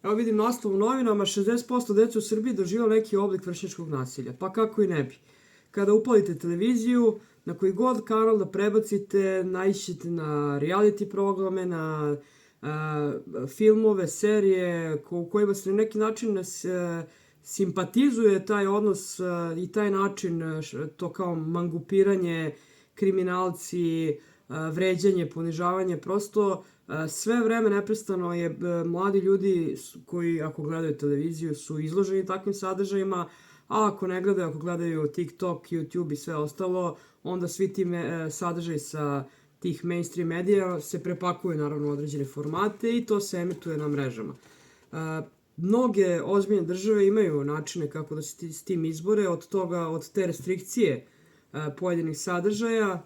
Evo vidim naslov u novinama, 60% dece u Srbiji doživjelo neki oblik vršnjačkog nasilja. Pa kako i ne bi. Kada upalite televiziju, na koji god kanal da prebacite, naišćete na reality programe, na filmove, serije u kojima se na neki način simpatizuje taj odnos i taj način, to kao mangupiranje, kriminalci, vređanje, ponižavanje, prosto sve vreme neprestano je mladi ljudi koji ako gledaju televiziju su izloženi takvim sadržajima, a ako ne gledaju, ako gledaju TikTok, YouTube i sve ostalo, onda svi ti sadržaji sa tih mainstream medija se prepakuju naravno u određene formate i to se emituje na mrežama. Mnoge ozbiljne države imaju načine kako da se s tim izbore, od te restrikcije pojedinih sadržaja,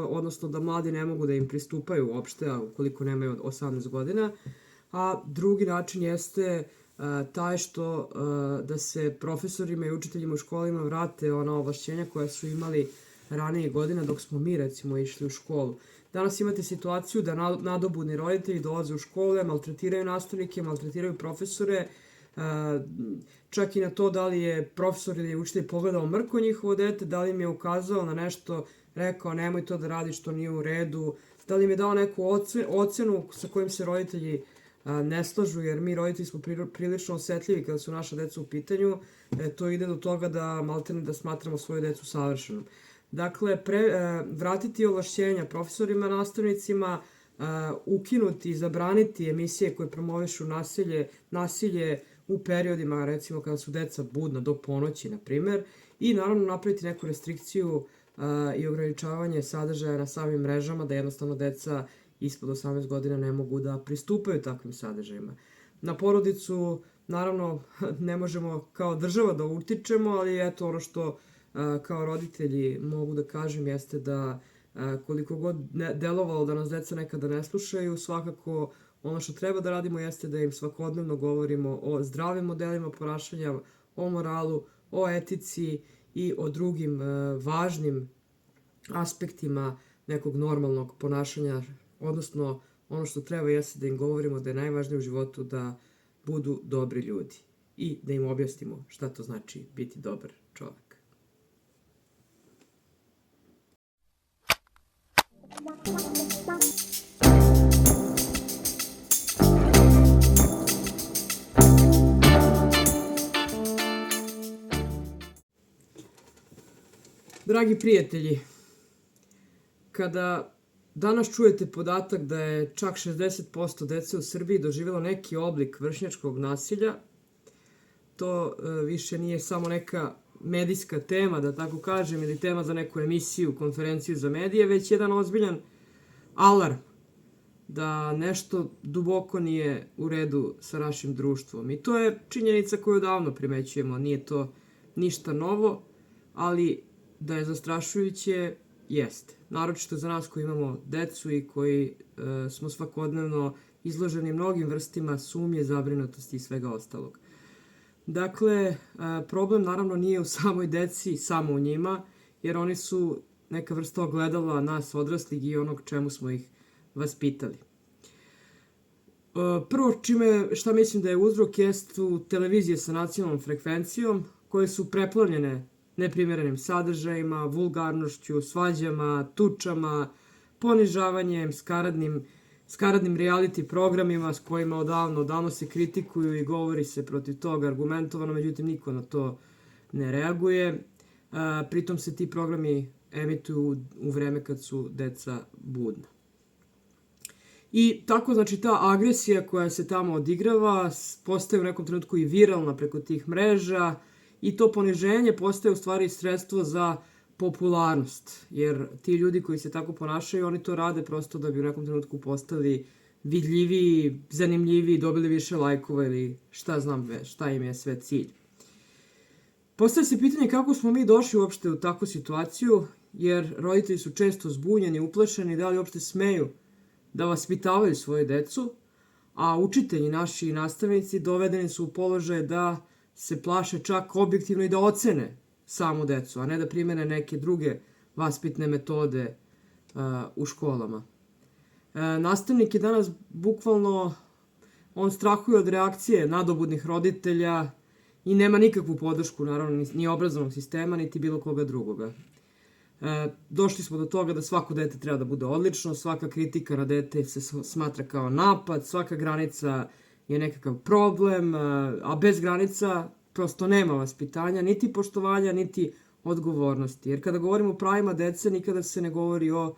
odnosno da mladi ne mogu da im pristupaju uopšte, ukoliko nemaju od 18 godina, a drugi način jeste taj što da se profesorima i učiteljima u školima vrate ona ovlašćenja koja su imali ranije godina dok smo mi recimo išli u školu. Danas imate situaciju da nadobudni roditelji dolaze u škole, maltretiraju nastavnike, maltretiraju profesore, čak i na to da li je profesor ili učitelj pogledao mrko njihovo dete, da li im je ukazao na nešto, rekao nemoj to da radiš, to nije u redu, da li im je dao neku ocenu sa kojim se roditelji ne slažu, jer mi roditelji smo prilično osetljivi kada su naša deca u pitanju, to ide do toga da maltene da smatramo svoju decu savršenom. Dakle, vratiti ovlašćenja profesorima, nastavnicima, ukinuti i zabraniti emisije koje promovišu nasilje u periodima, recimo kada su deca budna do ponoći, na primer, i naravno napraviti neku restrikciju i ograničavanje sadržaja na samim mrežama, da jednostavno deca ispod 18 godina ne mogu da pristupaju takvim sadržajima. Na porodicu, naravno, ne možemo kao država da utičemo, ali eto ono što kao roditelji mogu da kažem jeste da koliko god delovalo da nas deca nekada ne slušaju, svakako ono što treba da radimo jeste da im svakodnevno govorimo o zdravim modelima ponašanja, o moralu, o etici i o drugim važnim aspektima nekog normalnog ponašanja, odnosno ono što treba jeste da im govorimo da je najvažnije u životu da budu dobri ljudi i da im objasnimo šta to znači biti dobar čovek. Dragi prijatelji, kada danas čujete podatak da je čak 60% dece u Srbiji doživjelo neki oblik vršnjačkog nasilja, to više nije samo neka medijska tema, da tako kažem, ili tema za neku emisiju, konferenciju za medije, već jedan ozbiljan alarm da nešto duboko nije u redu sa našim društvom. I to je činjenica koju davno primećujemo, nije to ništa novo, ali da je zastrašujuće, jeste. Naročito za nas koji imamo decu i koji smo svakodnevno izloženi mnogim vrstima sumnje, zabrinutosti i svega ostalog. Dakle, problem naravno nije u samoj deci, samo u njima, jer oni su neka vrsta ogledala nas odraslih i onog čemu smo ih vaspitali. Prvo šta mislim da je uzrok jesu televizije sa nacionalnom frekvencijom koje su preplavljene neprimerenim sadržajima, vulgarnošću, svađama, tučama, ponižavanjem, skaradnim reality programima s kojima odavno se kritikuju i govori se protiv toga argumentovano, međutim niko na to ne reaguje. Pritom se ti programi emituju u vreme kad su deca budna. I tako, znači, ta agresija koja se tamo odigrava postaje u nekom trenutku i viralna preko tih mreža i to poniženje postaje u stvari sredstvo za popularnost, jer ti ljudi koji se tako ponašaju, oni to rade prosto da bi u nekom trenutku postali vidljiviji, zanimljiviji, dobili više lajkova ili šta im je sve cilj. Postaje se pitanje kako smo mi došli uopšte u takvu situaciju, jer roditelji su često zbunjeni, uplašeni, da li uopšte smeju da vaspitavaju svoje decu, a učitelji naši i nastavnici dovedeni su u položaj da se plaše čak objektivno i da ocene samu decu, a ne da primene neke druge vaspitne metode u školama. Nastavnik je danas bukvalno On strahuje od reakcije nadobudnih roditelja i nema nikakvu podršku, naravno, ni obrazovnog sistema, niti bilo koga drugoga. Došli smo do toga da svako dete treba da bude odlično, svaka kritika na dete se smatra kao napad, svaka granica je nekakav problem, a bez granica prosto nema vaspitanja, niti poštovanja, niti odgovornosti. Jer kada govorimo o pravima dece, nikada se ne govori o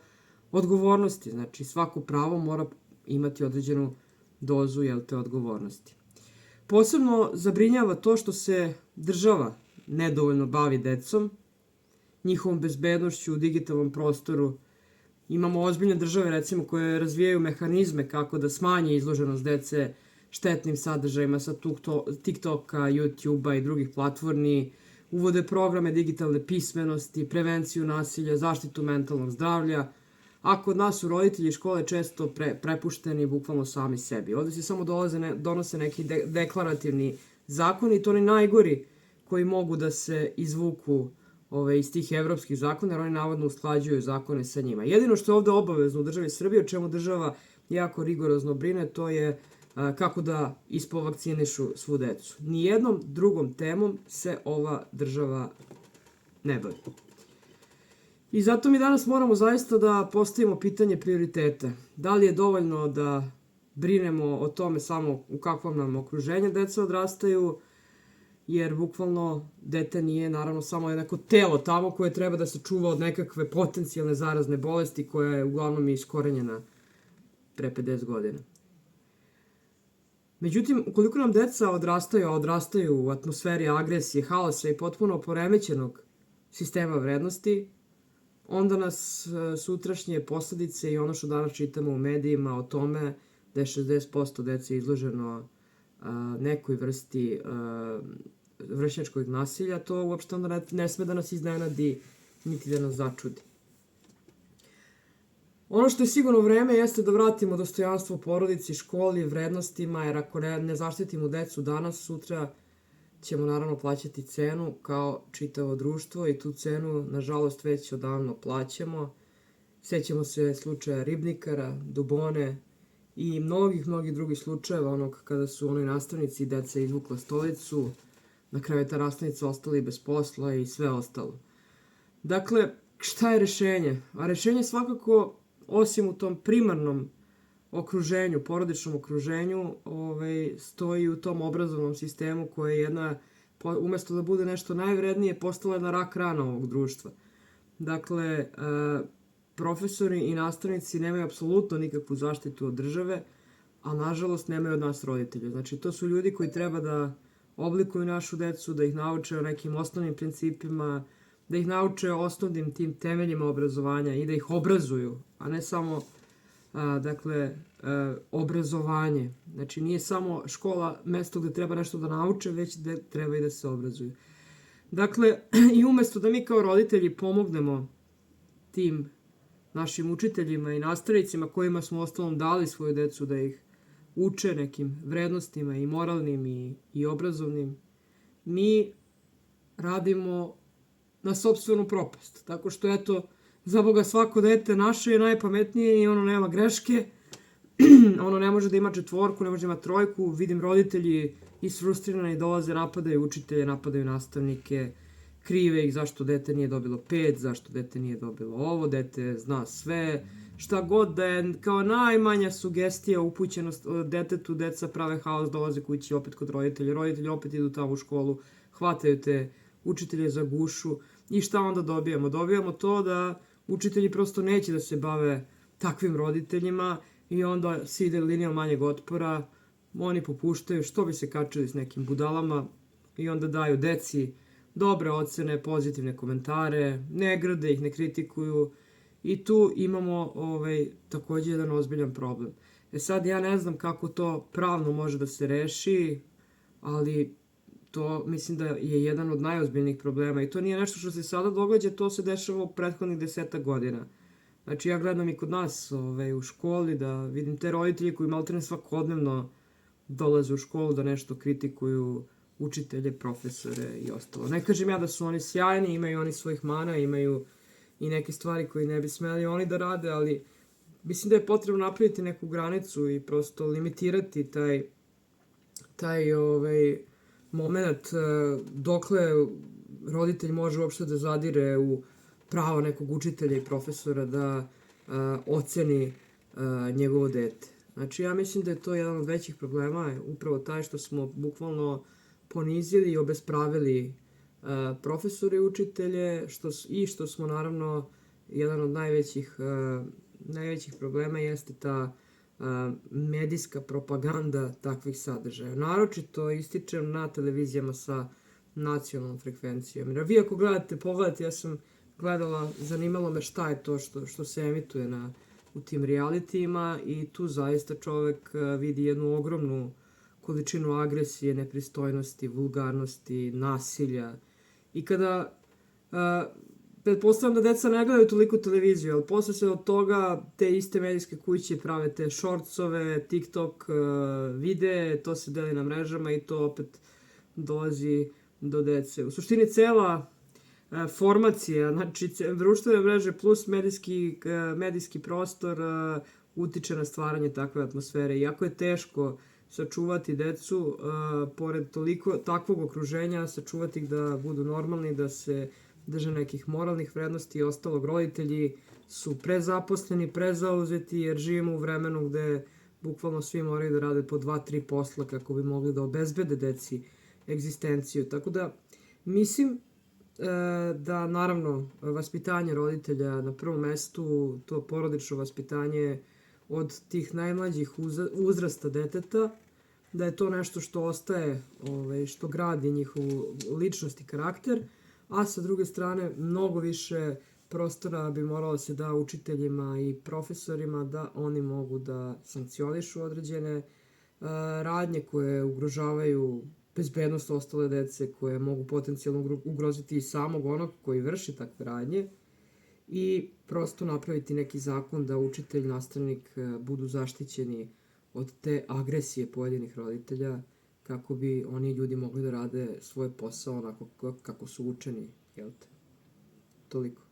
odgovornosti. Znači, svako pravo mora imati određenu dozu te odgovornosti. Posebno zabrinjava to što se država nedovoljno bavi decom, njihovom bezbednošću u digitalnom prostoru. Imamo ozbiljne države, recimo, koje razvijaju mehanizme kako da smanje izloženost dece štetnim sadržajima sa TikToka, YouTubea i drugih platformi, uvode programe digitalne pismenosti, prevenciju nasilja, zaštitu mentalnog zdravlja, a kod nas su roditelji i škole često prepušteni bukvalno sami sebi. Ovde se samo donose neki deklarativni zakoni i to oni najgori koji mogu da se izvuku iz tih evropskih zakona, jer oni navodno usklađuju zakone sa njima. Jedino što je ovde obavezno u državi Srbije, o čemu država jako rigorozno brine, to je kako da ispovakcinišu svu decu. Nijednom drugom temom se ova država ne bavi. I zato mi danas moramo zaista da postavimo pitanje prioriteta. Da li je dovoljno da brinemo o tome samo u kakvom nam okruženju deca odrastaju, jer bukvalno dete nije naravno samo neko telo tamo koje treba da se čuva od nekakve potencijalne zarazne bolesti koja je uglavnom iskorenjena pre 50 godina. Međutim, ukoliko nam deca odrastaju u atmosferi agresije, haosa i potpuno poremećenog sistema vrednosti, onda nas sutrašnje posledice i ono što danas čitamo u medijima o tome da je 60% dece izloženo nekoj vrsti vršnjačkog nasilja, to uopšte onda ne sme da nas iznenadi niti da nas začudi. Ono što je sigurno vreme jeste da vratimo dostojanstvo porodici, školi, vrednostima, jer ako ne zaštitimo decu danas, sutra ćemo naravno plaćati cenu kao čitavo društvo i tu cenu, nažalost, već odavno plaćamo. Sećamo se slučaja Ribnikara, Dubone i mnogih drugih slučajeva, onog kada su onoj nastavnici i deca izvukla stolicu, na kraju je ta nastavnica ostala i bez posla i sve ostalo. Dakle, šta je rešenje? A rešenje svakako, osim u tom primarnom okruženju, porodičnom okruženju, stoji u tom obrazovnom sistemu koja je umesto da bude nešto najvrednije, postala jedna rak rana ovog društva. Dakle, profesori i nastavnici nemaju apsolutno nikakvu zaštitu od države, a nažalost nemaju od nas roditelja. Znači, to su ljudi koji treba da oblikuju našu decu, da ih nauče o nekim osnovnim principima, da ih nauče o osnovnim tim temeljima obrazovanja i da ih obrazuju, a ne samo obrazovanje. Znači, nije samo škola mesto gde treba nešto da nauče, već gde treba i da se obrazuju. Dakle, i umesto da mi kao roditelji pomognemo tim našim učiteljima i nastavnicima kojima smo ostalom dali svoju decu da ih uče nekim vrednostima i moralnim i obrazovnim, mi radimo na sopstvenu propast. Tako što, eto, za Boga, svako dete naše je najpametnije i ono nema greške, ono ne može da ima 4, ne može da ima 3. Vidim roditelji isfrustrirani dolaze, napadaju učitelje, napadaju nastavnike, krive ih zašto dete nije dobilo 5, zašto dete nije dobilo ovo, dete zna sve, šta god da je kao najmanja sugestija upućenost detetu, deca prave haos, dolaze kući opet kod roditelja, roditelji opet idu tamo u školu, hvataju te učitelje za gušu i šta onda dobijamo? Dobijamo to da učitelji prosto neće da se bave takvim roditeljima i onda se ide linijom manjeg otpora, oni popuštaju, što bi se kačili s nekim budalama i onda daju deci dobre ocene, pozitivne komentare, ne grde ih, ne kritikuju i tu imamo takođe jedan ozbiljan problem. Sad ja ne znam kako to pravno može da se reši, ali to mislim da je jedan od najozbiljnijih problema i to nije nešto što se sada događa, to se dešava u prethodnih 10 godina. Znači, ja gledam i kod nas u školi da vidim te roditelji koji maltene svakodnevno dolaze u školu da nešto kritikuju učitelje, profesore i ostalo. Ne kažem ja da su oni sjajni, imaju oni svojih mana, imaju i neke stvari koje ne bi smeli oni da rade, ali mislim da je potrebno napraviti neku granicu i prosto limitirati taj taj moment dokle roditelj može uopšte da zadire u pravo nekog učitelja i profesora da oceni njegovo dete. Znači, ja mislim da je to jedan od većih problema, upravo taj što smo bukvalno ponizili i obespravili profesore i učitelje što smo naravno jedan od najvećih problema jeste ta medijska propaganda takvih sadržaja. Naročito ističem na televizijama sa nacionalnom frekvencijom. Jer vi ako pogledate, ja sam gledala, zanimalo me šta je to što se emituje u tim realitijima i tu zaista čovek vidi jednu ogromnu količinu agresije, nepristojnosti, vulgarnosti, nasilja. I kada pretpostavljam da deca ne gledaju toliko televiziju, ali posle se od toga te iste medijske kuće prave te shortsove, TikTok videe, to se deli na mrežama i to opet dolazi do dece. U suštini cela formacija, znači društvene mreže plus medijski prostor utiče na stvaranje takve atmosfere. Iako je teško sačuvati decu, pored takvog okruženja, sačuvati ih da budu normalni, da se drže nekih moralnih vrednosti i ostalog. Roditelji su prezaposleni, prezauzeti, jer živimo u vremenu gde bukvalno svi moraju da rade po 2-3 posla kako bi mogli da obezbede deci egzistenciju. Tako da mislim da naravno vaspitanje roditelja na prvom mestu, to porodično vaspitanje od tih najmlađih uzrasta deteta, da je to nešto što ostaje, što gradi njihovu ličnost i karakter, a sa druge strane mnogo više prostora bi moralo se da učiteljima i profesorima da oni mogu da sankcionišu određene radnje koje ugrožavaju bezbednost ostale dece, koje mogu potencijalno ugroziti i samog onog koji vrši takve radnje i prosto napraviti neki zakon da učitelj, nastavnik budu zaštićeni od te agresije pojedinih roditelja kako bi oni ljudi mogli da rade svoj posao onako kako su učeni, jel te? Toliko.